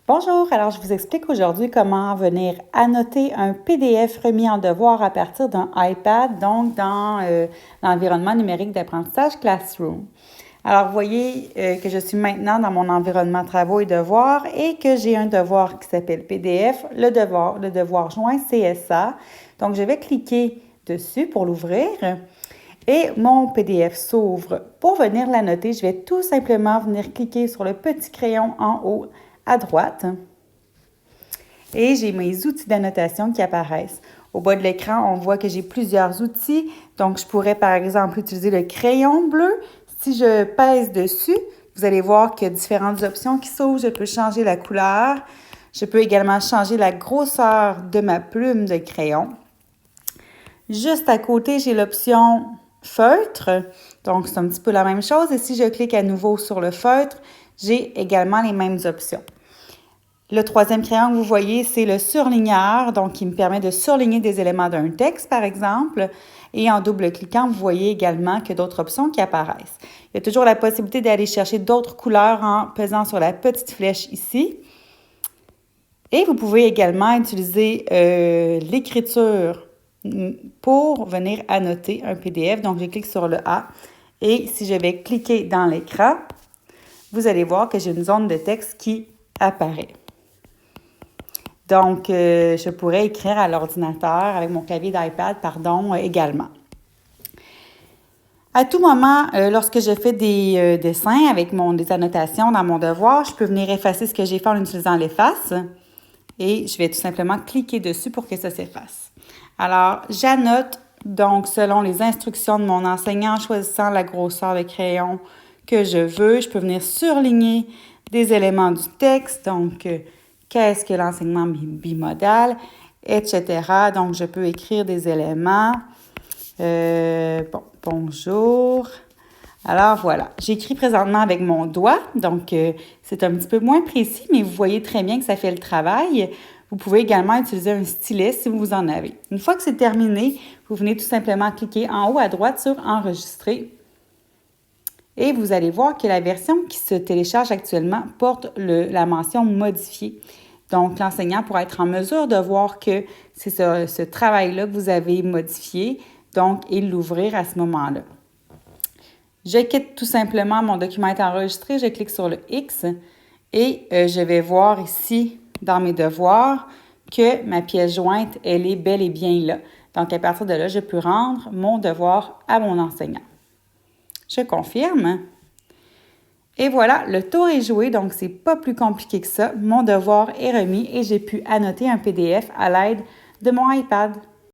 Bonjour, alors je vous explique aujourd'hui comment venir annoter un PDF remis en devoir à partir d'un iPad, donc dans l'environnement numérique d'apprentissage Classroom. Alors, vous voyez que je suis maintenant dans mon environnement travaux et devoirs et que j'ai un devoir qui s'appelle PDF, le devoir joint CSA. Donc, je vais cliquer dessus pour l'ouvrir et mon PDF s'ouvre. Pour venir l'annoter, je vais tout simplement venir cliquer sur le petit crayon en haut à droite et j'ai mes outils d'annotation qui apparaissent. Au bas de l'écran, on voit que j'ai plusieurs outils. Donc, je pourrais par exemple utiliser le crayon bleu. Si je pèse dessus, vous allez voir qu'il y a différentes options qui s'ouvrent. Je peux changer la couleur. Je peux également changer la grosseur de ma plume de crayon. Juste à côté, j'ai l'option feutre. Donc, c'est un petit peu la même chose. Et si je clique à nouveau sur le feutre, j'ai également les mêmes options. Le troisième crayon que vous voyez, c'est le surligneur, donc qui me permet de surligner des éléments d'un texte, par exemple. Et en double-cliquant, vous voyez également qu'il y a d'autres options qui apparaissent. Il y a toujours la possibilité d'aller chercher d'autres couleurs en pesant sur la petite flèche ici. Et vous pouvez également utiliser l'écriture pour venir annoter un PDF. Donc, je clique sur le A et si je vais cliquer dans l'écran, vous allez voir que j'ai une zone de texte qui apparaît. Donc, je pourrais écrire à l'ordinateur avec mon clavier d'iPad, également. À tout moment, lorsque je fais des dessins avec des annotations dans mon devoir, je peux venir effacer ce que j'ai fait en utilisant l'efface et je vais tout simplement cliquer dessus pour que ça s'efface. Alors, j'annote donc selon les instructions de mon enseignant en choisissant la grosseur de crayon que je veux. Je peux venir surligner des éléments du texte, donc qu'est-ce que l'enseignement bimodal, etc. Donc, je peux écrire des éléments. Bonjour. Alors, voilà. J'écris présentement avec mon doigt, donc c'est un petit peu moins précis, mais vous voyez très bien que ça fait le travail. Vous pouvez également utiliser un stylet si vous en avez. Une fois que c'est terminé, vous venez tout simplement cliquer en haut à droite sur « Enregistrer ». Et vous allez voir que la version qui se télécharge actuellement porte la mention « Modifier ». Donc, l'enseignant pourra être en mesure de voir que c'est ce travail-là que vous avez modifié, donc, et l'ouvrir à ce moment-là. Je quitte tout simplement, mon document est enregistré, je clique sur le X et je vais voir ici, dans mes devoirs, que ma pièce jointe, elle est bel et bien là. Donc, à partir de là, je peux rendre mon devoir à mon enseignant. Je confirme. Et voilà, le tour est joué, donc c'est pas plus compliqué que ça. Mon devoir est remis et j'ai pu annoter un PDF à l'aide de mon iPad.